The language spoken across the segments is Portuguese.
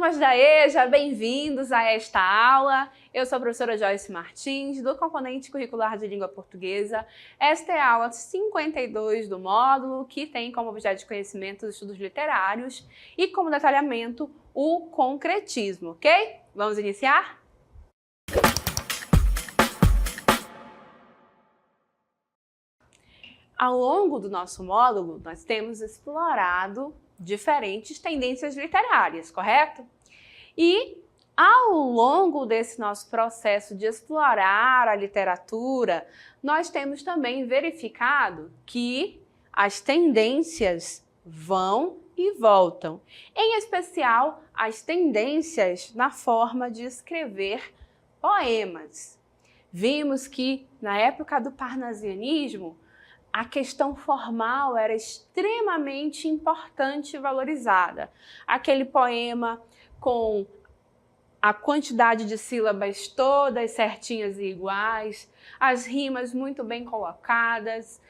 turmas da EJA, bem-vindos a esta aula. Eu sou a professora Joyce Martins, do componente curricular de língua portuguesa. Esta é a aula 52 do módulo, que tem como objeto de conhecimento os estudos literários e como detalhamento o concretismo, ok? Vamos iniciar? Ao longo do nosso módulo, nós temos explorado diferentes tendências literárias, correto? E ao longo desse nosso processo de explorar a literatura, nós temos também verificado que as tendências vão e voltam, em especial as tendências na forma de escrever poemas. Vimos que na época do parnasianismo, a questão formal era extremamente importante e valorizada. Aquele poema com a quantidade de sílabas todas certinhas e iguais, as rimas muito bem colocadas.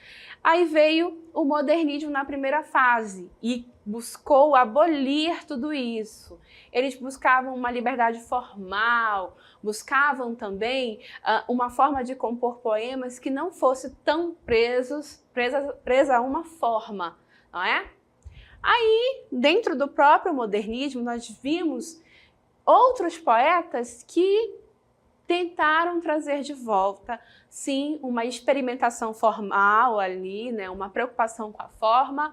Aí veio o modernismo na primeira fase e buscou abolir tudo isso. Eles buscavam uma liberdade formal, buscavam também uma forma de compor poemas que não fosse tão presa a uma forma, não é? Aí, dentro do próprio modernismo, nós vimos outros poetas que tentaram trazer de volta, sim, uma experimentação formal ali, né, uma preocupação com a forma,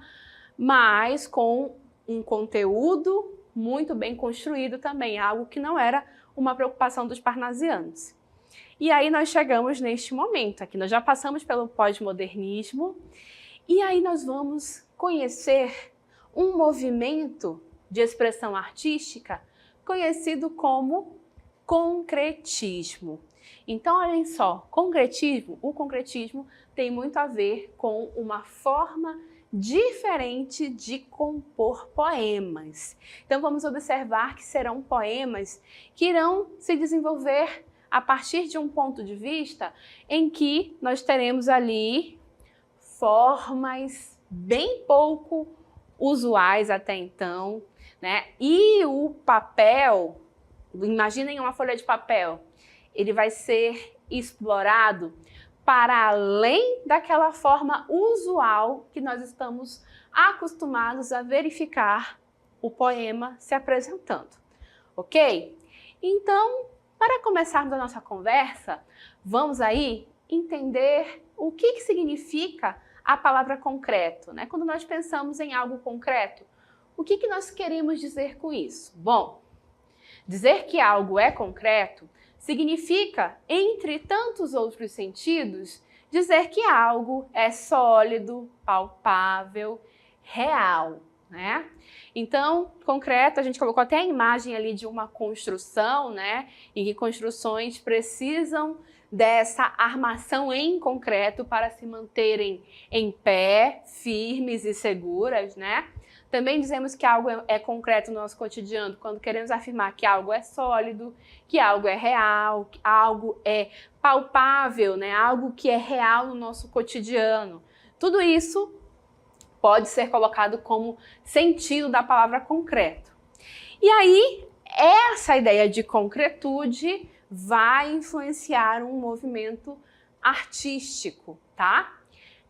mas com um conteúdo muito bem construído também, algo que não era uma preocupação dos parnasianos. E aí nós chegamos neste momento aqui, nós já passamos pelo pós-modernismo, e aí nós vamos conhecer um movimento de expressão artística conhecido como concretismo. Então, olhem só, o concretismo tem muito a ver com uma forma diferente de compor poemas. Então, vamos observar que serão poemas que irão se desenvolver a partir de um ponto de vista em que nós teremos ali formas bem pouco usuais até então, né? E o papel, imaginem uma folha de papel, ele vai ser explorado para além daquela forma usual que nós estamos acostumados a verificar o poema se apresentando, ok? Então, para começarmos a nossa conversa, vamos aí entender o que significa a palavra concreto, né? Quando nós pensamos em algo concreto, o que nós queremos dizer com isso? Bom, dizer que algo é concreto significa, entre tantos outros sentidos, dizer que algo é sólido, palpável, real, né? Então, concreto, a gente colocou até a imagem ali de uma construção, né? Em que construções precisam dessa armação em concreto para se manterem em pé, firmes e seguras, né? Também dizemos que algo é concreto no nosso cotidiano quando queremos afirmar que algo é sólido, que algo é real, que algo é palpável, né? Algo que é real no nosso cotidiano. Tudo isso pode ser colocado como sentido da palavra concreto. E aí, essa ideia de concretude vai influenciar um movimento artístico, tá?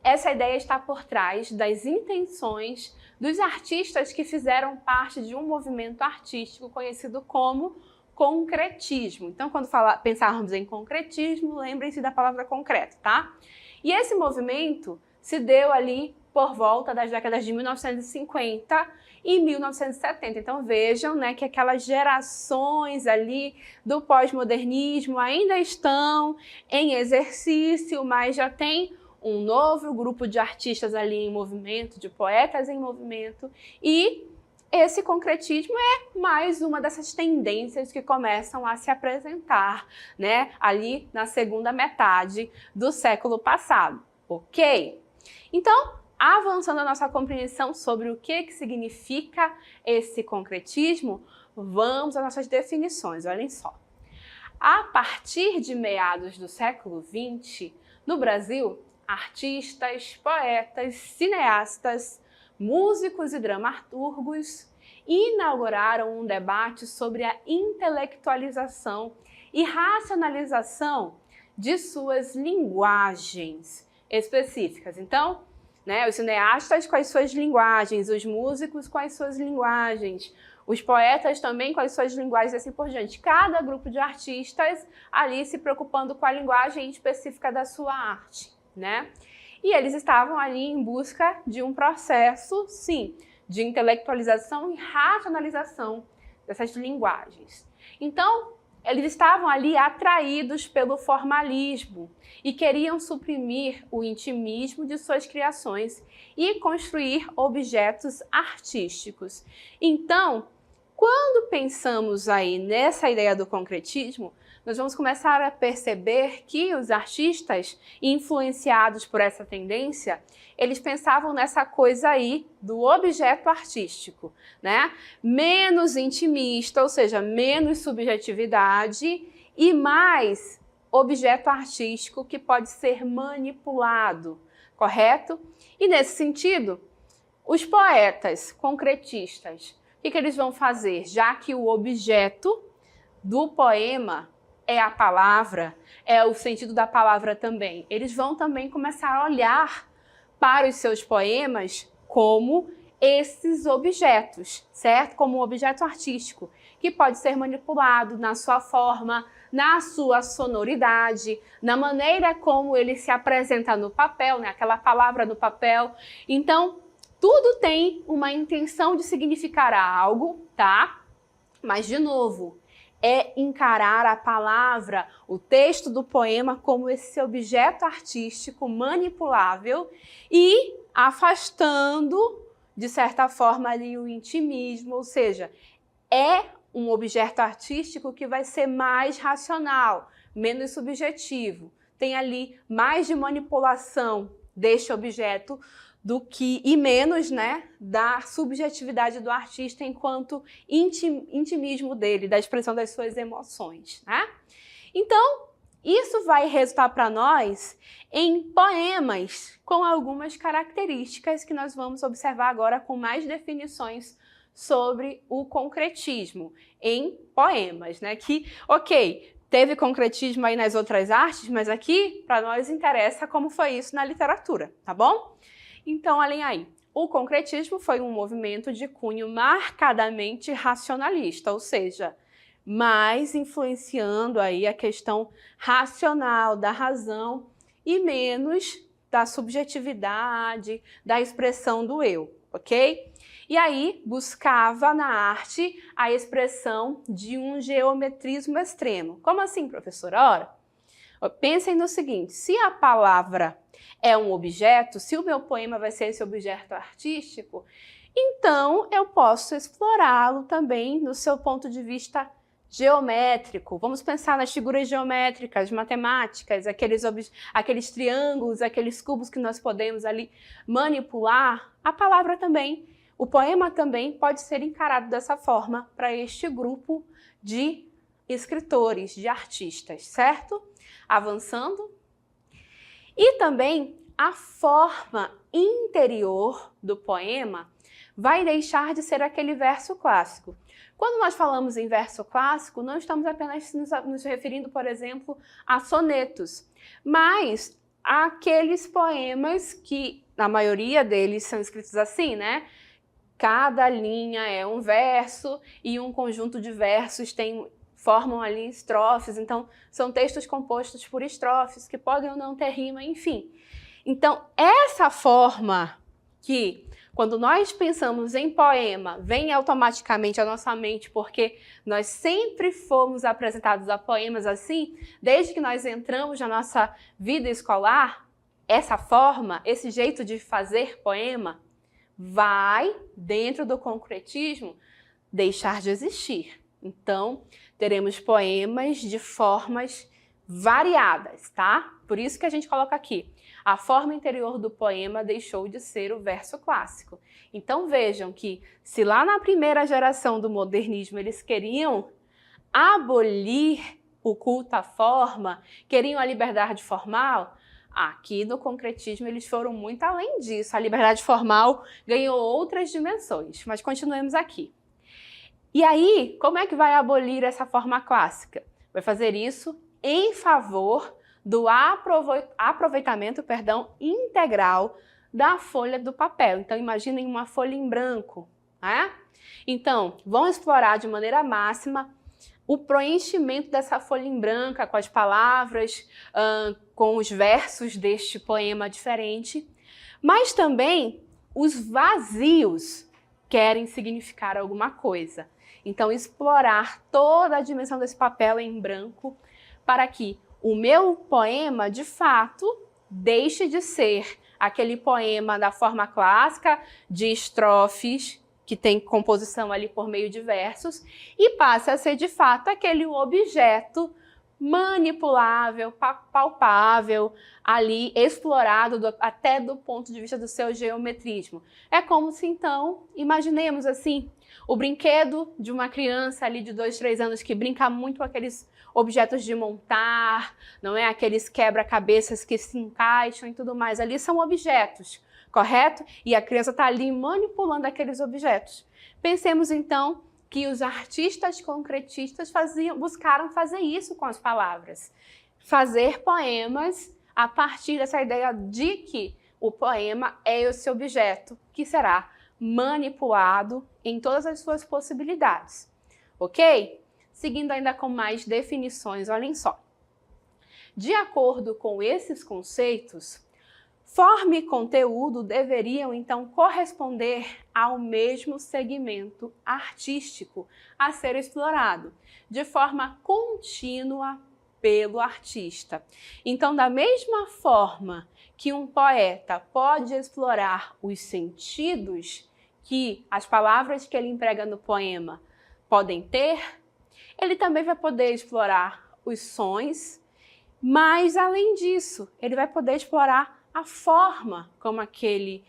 Essa ideia está por trás das intenções dos artistas que fizeram parte de um movimento artístico conhecido como concretismo. Então, quando pensarmos em concretismo, lembrem-se da palavra concreto, tá? E esse movimento se deu ali por volta das décadas de 1950 e 1970. Então vejam, né, que aquelas gerações ali do pós-modernismo ainda estão em exercício, mas já tem um novo grupo de artistas ali em movimento, de poetas em movimento, e esse concretismo é mais uma dessas tendências que começam a se apresentar, né, ali na segunda metade do século passado, ok? Então, avançando a nossa compreensão sobre o que significa esse concretismo, vamos às nossas definições, olhem só. A partir de meados do século XX, no Brasil, artistas, poetas, cineastas, músicos e dramaturgos inauguraram um debate sobre a intelectualização e racionalização de suas linguagens específicas. Então, os cineastas com as suas linguagens, os músicos com as suas linguagens, os poetas também com as suas linguagens e assim por diante. Cada grupo de artistas ali se preocupando com a linguagem específica da sua arte, E eles estavam ali em busca de um processo, sim, de intelectualização e racionalização dessas linguagens. Então, eles estavam ali atraídos pelo formalismo e queriam suprimir o intimismo de suas criações e construir objetos artísticos. Então, quando pensamos aí nessa ideia do concretismo, nós vamos começar a perceber que os artistas, influenciados por essa tendência, eles pensavam nessa coisa aí do objeto artístico, Menos intimista, ou seja, menos subjetividade e mais objeto artístico que pode ser manipulado, correto? E nesse sentido, os poetas concretistas, o que eles vão fazer? Já que o objeto do poema é a palavra, é o sentido da palavra também, eles vão também começar a olhar para os seus poemas como esses objetos, certo? Como um objeto artístico, que pode ser manipulado na sua forma, na sua sonoridade, na maneira como ele se apresenta no papel, aquela palavra no papel. Então, tudo tem uma intenção de significar algo, tá? Mas, de novo, é encarar a palavra, o texto do poema como esse objeto artístico manipulável e afastando, de certa forma, ali o intimismo, ou seja, é um objeto artístico que vai ser mais racional, menos subjetivo, tem ali mais de manipulação deste objeto do que, e menos, da subjetividade do artista enquanto intimismo dele, da expressão das suas emoções, Então, isso vai resultar para nós em poemas com algumas características que nós vamos observar agora com mais definições sobre o concretismo em poemas, Que, teve concretismo aí nas outras artes, mas aqui, para nós, interessa como foi isso na literatura, tá bom? Então, olhem aí, o concretismo foi um movimento de cunho marcadamente racionalista, ou seja, mais influenciando aí a questão racional, da razão e menos da subjetividade, da expressão do eu, ok? E aí buscava na arte a expressão de um geometrismo extremo. Como assim, professora? Ora, pensem no seguinte, se a palavra é um objeto, se o meu poema vai ser esse objeto artístico, então eu posso explorá-lo também no seu ponto de vista geométrico. Vamos pensar nas figuras geométricas, matemáticas, aqueles triângulos, aqueles cubos que nós podemos ali manipular. A palavra também, o poema também pode ser encarado dessa forma para este grupo de escritores, de artistas, certo? Avançando. E também a forma interior do poema vai deixar de ser aquele verso clássico. Quando nós falamos em verso clássico, não estamos apenas nos referindo, por exemplo, a sonetos, mas àqueles poemas que, na maioria deles, são escritos assim, Cada linha é um verso e um conjunto de versos formam ali estrofes, então são textos compostos por estrofes que podem ou não ter rima, enfim. Então, essa forma que, quando nós pensamos em poema, vem automaticamente à nossa mente, porque nós sempre fomos apresentados a poemas assim, desde que nós entramos na nossa vida escolar, essa forma, esse jeito de fazer poema, vai, dentro do concretismo, deixar de existir. Então, teremos poemas de formas variadas, tá? Por isso que a gente coloca aqui, a forma interior do poema deixou de ser o verso clássico. Então vejam que, se lá na primeira geração do modernismo eles queriam abolir o culto à forma, queriam a liberdade formal, aqui no concretismo eles foram muito além disso. A liberdade formal ganhou outras dimensões, mas continuemos aqui. E aí, como é que vai abolir essa forma clássica? Vai fazer isso em favor do aproveitamento, integral da folha do papel. Então, imaginem uma folha em branco, né? Então, vão explorar de maneira máxima o preenchimento dessa folha em branca com as palavras, com os versos deste poema diferente, mas também os vazios querem significar alguma coisa. Então, explorar toda a dimensão desse papel em branco para que o meu poema, de fato, deixe de ser aquele poema da forma clássica de estrofes, que tem composição ali por meio de versos, e passe a ser, de fato, aquele objeto manipulável, palpável, ali explorado até do ponto de vista do seu geometrismo. É como se, então, imaginemos assim, o brinquedo de uma criança ali de 2, 3 anos que brinca muito com aqueles objetos de montar, não é? Aqueles quebra-cabeças que se encaixam e tudo mais. Ali são objetos, correto? E a criança está ali manipulando aqueles objetos. Pensemos, então, que os artistas concretistas buscaram fazer isso com as palavras. Fazer poemas a partir dessa ideia de que o poema é esse objeto que será manipulado em todas as suas possibilidades. Ok? Seguindo ainda com mais definições, olhem só. De acordo com esses conceitos, forma e conteúdo deveriam, então, corresponder ao mesmo segmento artístico a ser explorado, de forma contínua pelo artista. Então, da mesma forma que um poeta pode explorar os sentidos que as palavras que ele emprega no poema podem ter, ele também vai poder explorar os sons, mas, além disso, ele vai poder explorar a forma como aquele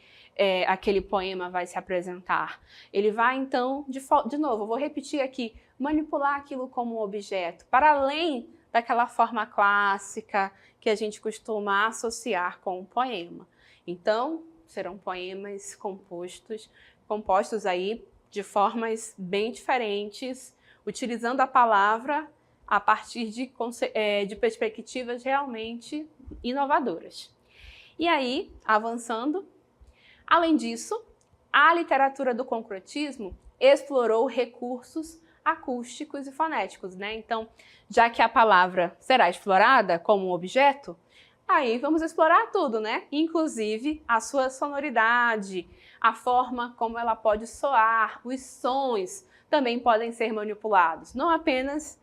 poema vai se apresentar. Ele vai, então, de novo, eu vou repetir aqui, manipular aquilo como objeto, para além daquela forma clássica que a gente costuma associar com o poema. Então, serão poemas compostos aí de formas bem diferentes, utilizando a palavra a partir de perspectivas realmente inovadoras. E aí, avançando, além disso, a literatura do concretismo explorou recursos acústicos e fonéticos, né? Então, já que a palavra será explorada como objeto, aí vamos explorar tudo, né? Inclusive a sua sonoridade, a forma como ela pode soar, os sons também podem ser manipulados. Não apenas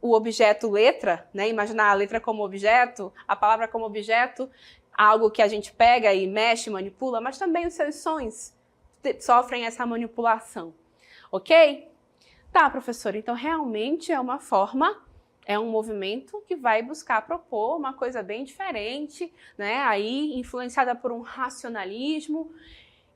o objeto letra, né? Imaginar a letra como objeto, a palavra como objeto, algo que a gente pega e mexe, manipula, mas também os seus sons sofrem essa manipulação, ok? Tá, professora, então realmente é uma forma, é um movimento que vai buscar propor uma coisa bem diferente, né? Aí influenciada por um racionalismo.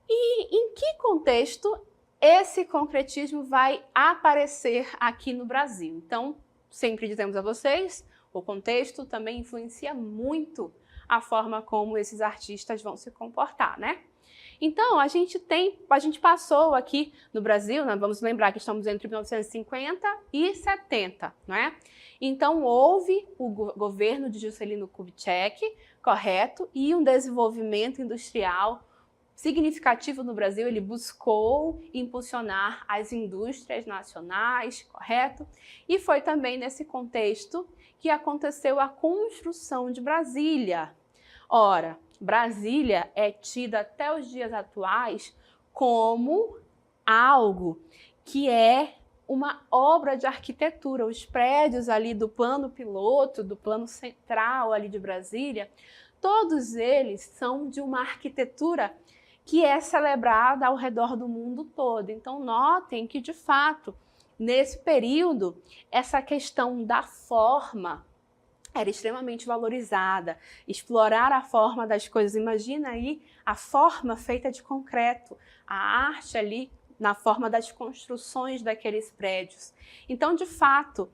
E em que contexto esse concretismo vai aparecer aqui no Brasil? Então, sempre dizemos a vocês, o contexto também influencia muito a forma como esses artistas vão se comportar, né? Então, a gente passou aqui no Brasil, né, vamos lembrar que estamos entre 1950 e 70, não é? Então, houve o governo de Juscelino Kubitschek, correto? E um desenvolvimento industrial significativo no Brasil, ele buscou impulsionar as indústrias nacionais, correto? E foi também nesse contexto que aconteceu a construção de Brasília. Ora, Brasília é tida até os dias atuais como algo que é uma obra de arquitetura. Os prédios ali do plano piloto, do plano central ali de Brasília, todos eles são de uma arquitetura que é celebrada ao redor do mundo todo. Então, notem que, de fato, nesse período, essa questão da forma era extremamente valorizada. Explorar a forma das coisas. Imagina aí a forma feita de concreto, a arte ali na forma das construções daqueles prédios. Então, de fato,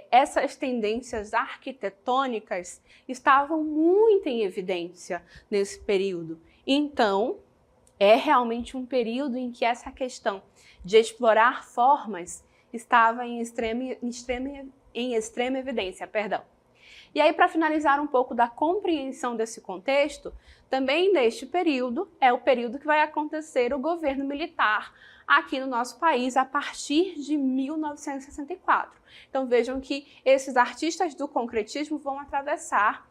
essas tendências arquitetônicas estavam muito em evidência nesse período. Então, é realmente um período em que essa questão de explorar formas estava em extrema evidência. E aí, para finalizar um pouco da compreensão desse contexto, também neste período é o período que vai acontecer o governo militar aqui no nosso país a partir de 1964. Então vejam que esses artistas do concretismo vão atravessar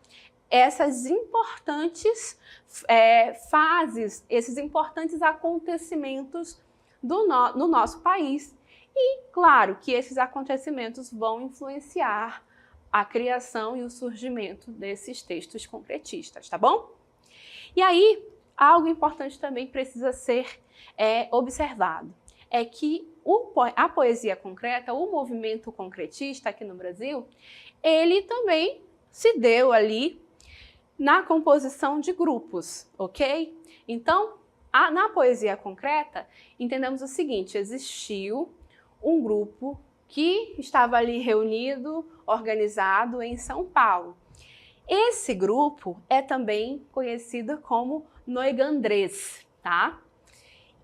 essas importantes fases, esses importantes acontecimentos no nosso país. E claro que esses acontecimentos vão influenciar a criação e o surgimento desses textos concretistas, tá bom? E aí, algo importante também precisa ser observado, é que a poesia concreta, o movimento concretista aqui no Brasil, ele também se deu ali na composição de grupos, ok? Então, na poesia concreta, entendemos o seguinte, existiu um grupo que estava ali reunido, organizado em São Paulo. Esse grupo é também conhecido como noigandrês, tá?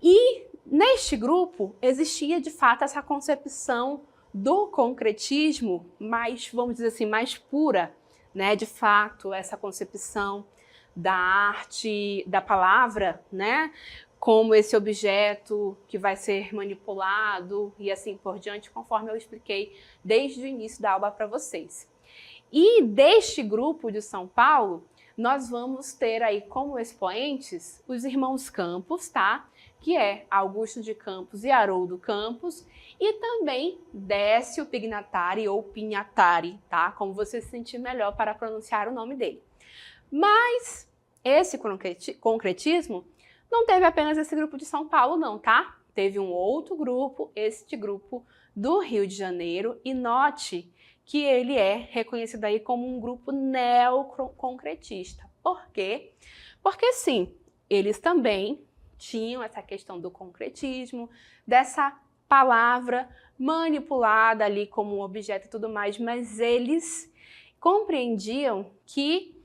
E neste grupo existia de fato essa concepção do concretismo mais, vamos dizer assim, mais pura, né? De fato, essa concepção da arte, da palavra, né? Como esse objeto que vai ser manipulado e assim por diante, conforme eu expliquei desde o início da aula para vocês. E deste grupo de São Paulo, nós vamos ter aí como expoentes os irmãos Campos, tá? Que é Augusto de Campos e Haroldo Campos, e também Décio Pignatari ou Pignatari, tá? Como você se sentir melhor para pronunciar o nome dele. Mas esse concretismo não teve apenas esse grupo de São Paulo não, tá? Teve um outro grupo, este grupo do Rio de Janeiro, e note que ele é reconhecido aí como um grupo neoconcretista. Por quê? Porque sim, eles também tinham essa questão do concretismo, dessa palavra manipulada ali como um objeto e tudo mais, mas eles compreendiam que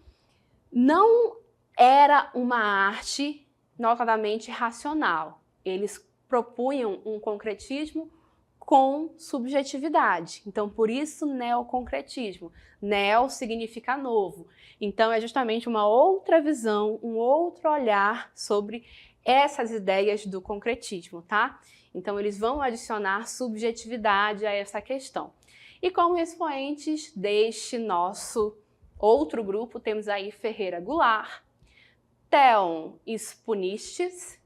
não era uma arte notadamente racional. Eles propunham um concretismo com subjetividade. Então, por isso, neoconcretismo. Neo significa novo. Então, é justamente uma outra visão, um outro olhar sobre essas ideias do concretismo, tá? Então, eles vão adicionar subjetividade a essa questão. E como expoentes deste nosso outro grupo, temos aí Ferreira Goulart, Theon Spanudis,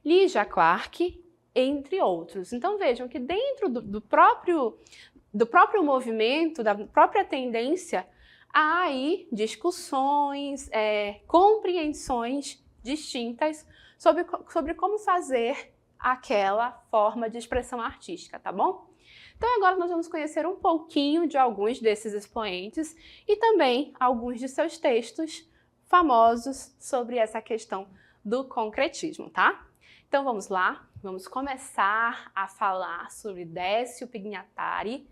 Lígia Clark, entre outros. Então vejam que dentro do próprio movimento, da própria tendência, há aí discussões, compreensões distintas sobre como fazer aquela forma de expressão artística, tá bom? Então agora nós vamos conhecer um pouquinho de alguns desses expoentes e também alguns de seus textos famosos sobre essa questão do concretismo, tá? Então vamos lá, vamos começar a falar sobre Décio Pignatari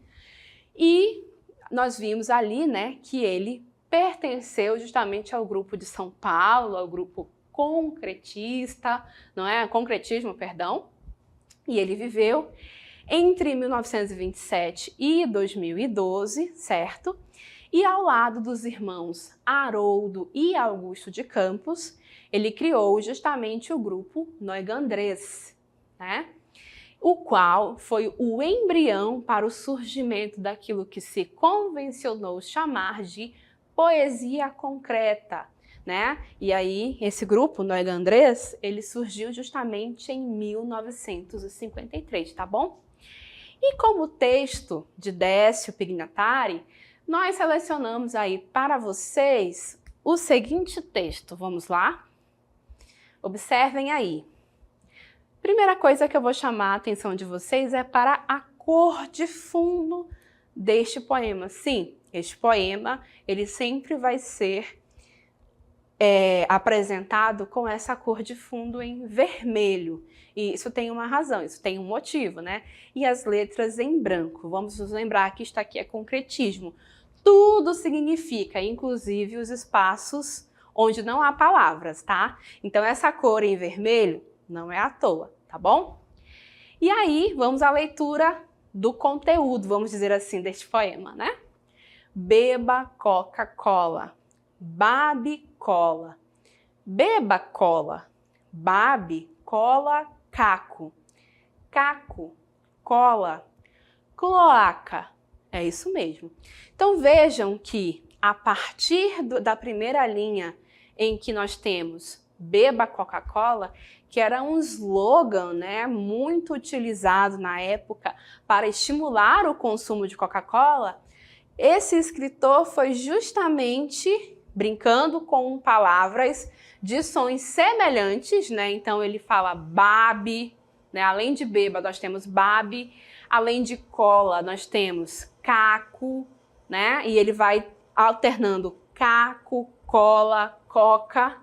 e nós vimos ali, né, que ele pertenceu justamente ao grupo de São Paulo, ao grupo concretista, concretismo, perdão, e ele viveu entre 1927 e 2012, certo? E ao lado dos irmãos Haroldo e Augusto de Campos, ele criou justamente o grupo noigandrês, né? O qual foi o embrião para o surgimento daquilo que se convencionou chamar de poesia concreta, né? E aí, esse grupo noigandrês, ele surgiu justamente em 1953, tá bom? E como texto de Décio Pignatari, nós selecionamos aí para vocês o seguinte texto. Vamos lá? Observem aí. Primeira coisa que eu vou chamar a atenção de vocês é para a cor de fundo deste poema. Sim, este poema, ele sempre vai ser apresentado com essa cor de fundo em vermelho. E isso tem uma razão, isso tem um motivo, né? E as letras em branco. Vamos nos lembrar que isto aqui é concretismo. Tudo significa, inclusive os espaços onde não há palavras, tá? Então essa cor em vermelho não é à toa, tá bom? E aí, vamos à leitura do conteúdo, vamos dizer assim, deste poema, né? Beba Coca-Cola, babe cola, beba cola, babe cola, caco, caco, cola, cloaca. É isso mesmo. Então vejam que a partir da primeira linha em que nós temos beba Coca-Cola, que era um slogan, né, muito utilizado na época para estimular o consumo de Coca-Cola, esse escritor foi justamente brincando com palavras de sons semelhantes, né? Então ele fala babe, né? Além de beba, nós temos babe, além de cola, nós temos caco, né? E ele vai alternando caco, cola, coca,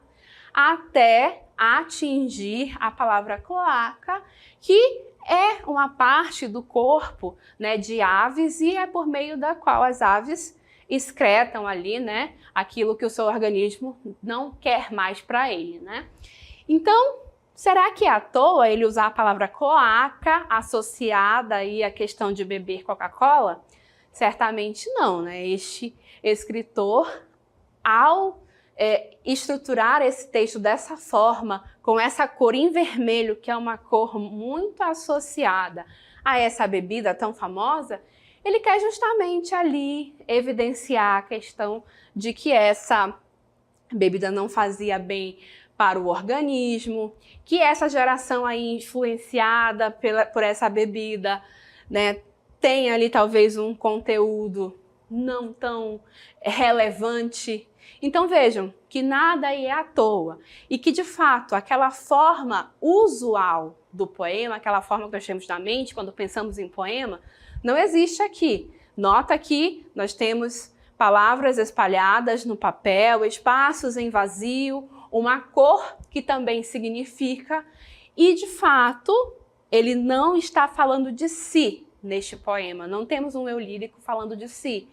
até atingir a palavra cloaca, que é uma parte do corpo, né, de aves, e é por meio da qual as aves excretam ali, né, aquilo que o seu organismo não quer mais para ele, né? Então, será que é à toa ele usar a palavra cloaca associada aí à questão de beber Coca-Cola? Certamente não, né? Este escritor, ao estruturar esse texto dessa forma, com essa cor em vermelho, que é uma cor muito associada a essa bebida tão famosa, ele quer justamente ali evidenciar a questão de que essa bebida não fazia bem para o organismo, que essa geração aí influenciada por essa bebida, né, tem ali talvez um conteúdo não tão relevante. Então vejam que nada aí é à toa e que de fato aquela forma usual do poema, aquela forma que nós temos na mente quando pensamos em poema, não existe aqui. Nota que nós temos palavras espalhadas no papel, espaços em vazio, uma cor que também significa, e de fato ele não está falando de si neste poema, não temos um eu lírico falando de si.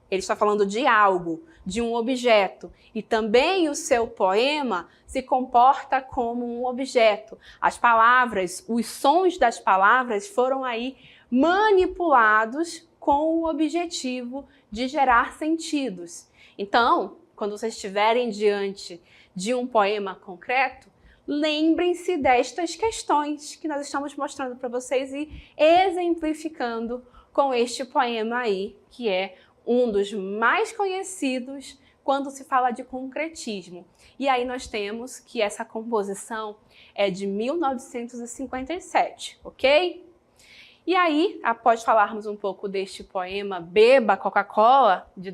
Ele está falando de algo, de um objeto. E também o seu poema se comporta como um objeto. As palavras, os sons das palavras foram aí manipulados com o objetivo de gerar sentidos. Então, quando vocês estiverem diante de um poema concreto, lembrem-se destas questões que nós estamos mostrando para vocês e exemplificando com este poema aí, que é um dos mais conhecidos quando se fala de concretismo. E aí nós temos que essa composição é de 1957, ok? E aí, após falarmos um pouco deste poema Beba Coca-Cola, de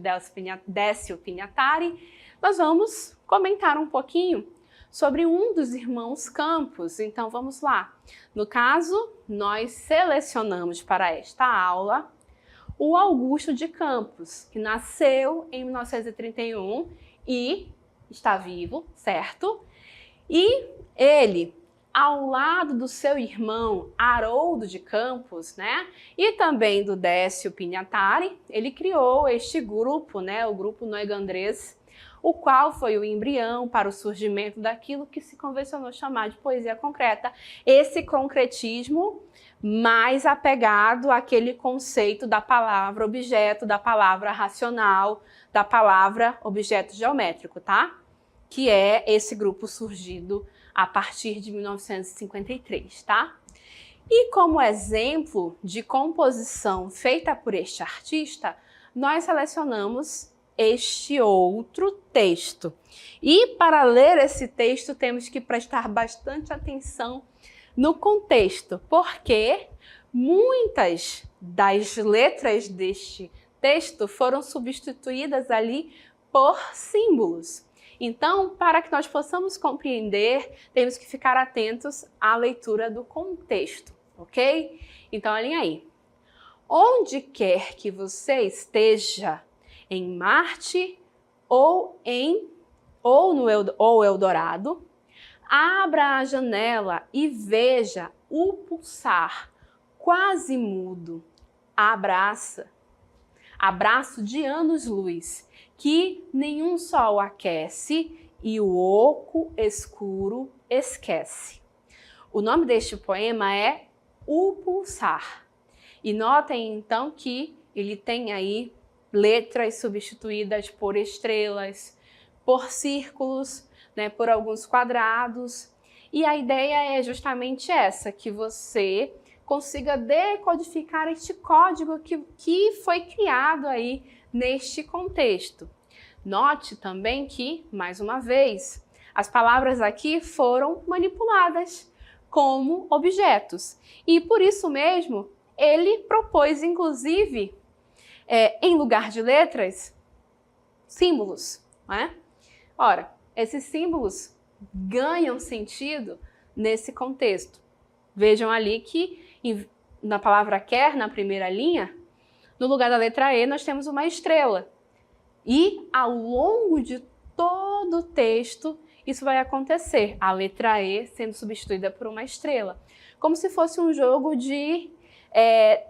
Décio Pinhatari, nós vamos comentar um pouquinho sobre um dos irmãos Campos. Então vamos lá. No caso, nós selecionamos para esta aula o Augusto de Campos, que nasceu em 1931 e está vivo, certo? E ele, ao lado do seu irmão Haroldo de Campos, né, e também do Décio Pinhatari, ele criou este grupo, né, o grupo Noigandrês, o qual foi o embrião para o surgimento daquilo que se convencionou chamar de poesia concreta. Esse concretismo mais apegado àquele conceito da palavra objeto, da palavra racional, da palavra objeto geométrico, tá? Que é esse grupo surgido a partir de 1953, tá? E como exemplo de composição feita por este artista, nós selecionamos este outro texto. E para ler esse texto temos que prestar bastante atenção no contexto, porque muitas das letras deste texto foram substituídas ali por símbolos. Então, para que nós possamos compreender, temos que ficar atentos à leitura do contexto, ok? Então, olhem aí. Onde quer que você esteja, em Marte ou no Eldorado, abra a janela e veja o pulsar quase mudo. Abraço de anos-luz, que nenhum sol aquece e o oco escuro esquece. O nome deste poema é O Pulsar. E notem então que ele tem aí letras substituídas por estrelas, por círculos, né, por alguns quadrados. E a ideia é justamente essa, que você consiga decodificar este código que foi criado aí neste contexto. Note também que, mais uma vez, as palavras aqui foram manipuladas como objetos. E por isso mesmo, ele propôs, inclusive, em lugar de letras, símbolos, né? Ora, esses símbolos ganham sentido nesse contexto. Vejam ali que na palavra quer, na primeira linha, no lugar da letra E, nós temos uma estrela. E ao longo de todo o texto, isso vai acontecer, a letra E sendo substituída por uma estrela. Como se fosse um jogo de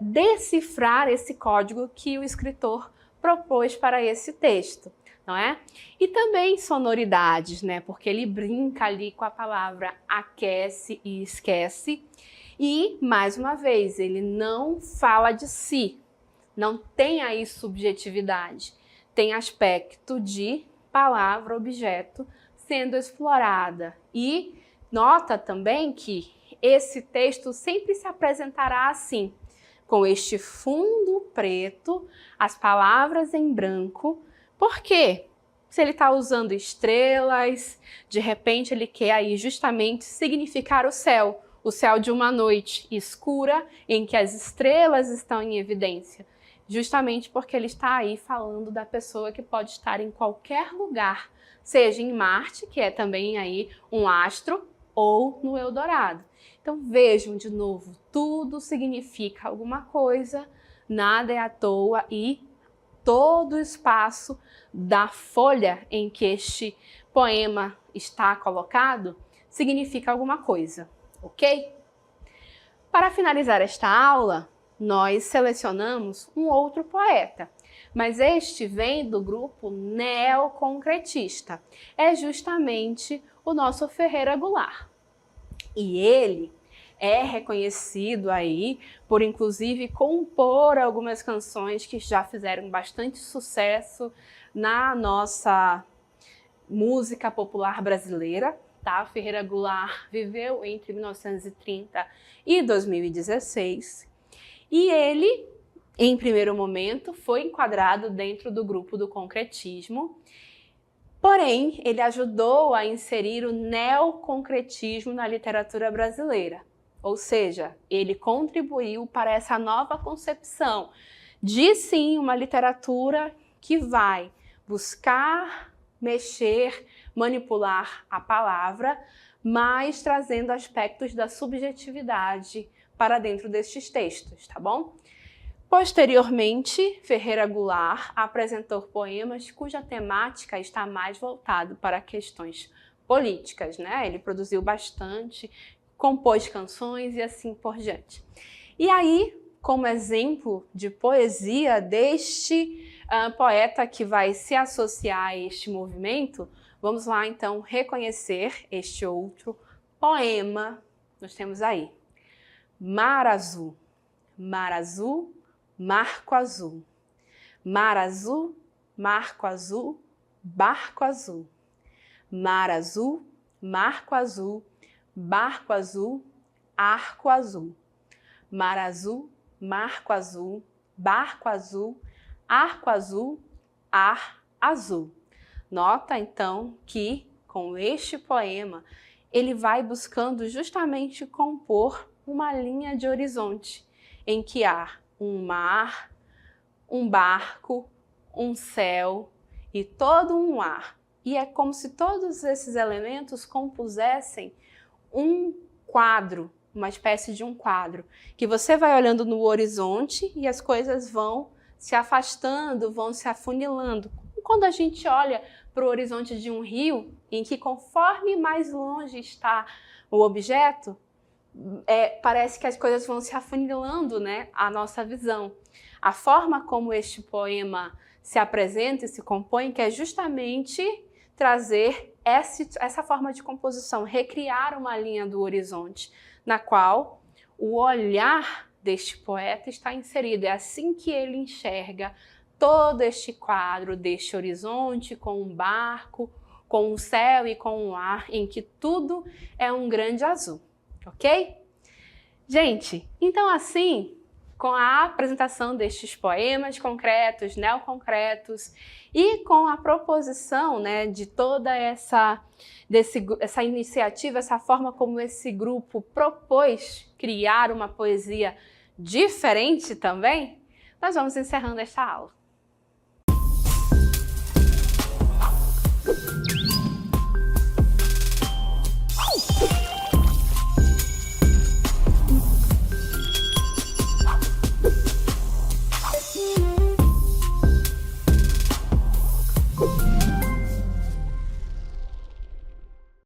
decifrar esse código que o escritor propôs para esse texto, não é? E também sonoridades, né? Porque ele brinca ali com a palavra aquece e esquece. E, mais uma vez, ele não fala de si, não tem aí subjetividade. Tem aspecto de palavra-objeto sendo explorada. E nota também que esse texto sempre se apresentará assim, com este fundo preto, as palavras em branco. Por quê? Se ele está usando estrelas, de repente ele quer aí justamente significar o céu de uma noite escura em que as estrelas estão em evidência. Justamente porque ele está aí falando da pessoa que pode estar em qualquer lugar, seja em Marte, que é também aí um astro, ou no Eldorado. Então vejam de novo, tudo significa alguma coisa, nada é à toa e todo o espaço da folha em que este poema está colocado significa alguma coisa, ok? Para finalizar esta aula, nós selecionamos um outro poeta, mas este vem do grupo neoconcretista. É justamente o nosso Ferreira Goulart. E ele é reconhecido aí por, inclusive, compor algumas canções que já fizeram bastante sucesso na nossa música popular brasileira. Tá? Ferreira Goulart viveu entre 1930 e 2016 e ele, em primeiro momento, foi enquadrado dentro do grupo do concretismo, porém, ele ajudou a inserir o neoconcretismo na literatura brasileira, ou seja, ele contribuiu para essa nova concepção de, sim, uma literatura que vai buscar mexer, manipular a palavra, mas trazendo aspectos da subjetividade para dentro destes textos, tá bom? Posteriormente, Ferreira Goulart apresentou poemas cuja temática está mais voltada para questões políticas, né? Ele produziu bastante, compôs canções e assim por diante. E aí, como exemplo de poesia deste poeta que vai se associar a este movimento, vamos lá então reconhecer este outro poema. Nós temos aí Mar Azul, Mar Azul, Marco Azul, Mar Azul, Marco Azul, Barco Azul, Mar Azul, Marco Azul, Barco Azul, Arco Azul, Mar Azul, Marco Azul, Barco Azul, Arco Azul, Ar Azul. Nota então que com este poema ele vai buscando justamente compor uma linha de horizonte em que há um mar, um barco, um céu e todo um ar. E é como se todos esses elementos compusessem um quadro, uma espécie de um quadro, que você vai olhando no horizonte e as coisas vão se afastando, vão se afunilando. Quando a gente olha para o horizonte de um rio, em que conforme mais longe está o objeto, parece que as coisas vão se afunilando, né, a nossa visão. A forma como este poema se apresenta e se compõe, que é justamente trazer essa forma de composição, recriar uma linha do horizonte, na qual o olhar deste poeta está inserido. É assim que ele enxerga todo este quadro deste horizonte, com um barco, com o céu e com o ar, em que tudo é um grande azul, ok? Gente, então assim, com a apresentação destes poemas concretos, neoconcretos e com a proposição, né, de toda essa iniciativa, essa forma como esse grupo propôs criar uma poesia diferente também, nós vamos encerrando esta aula.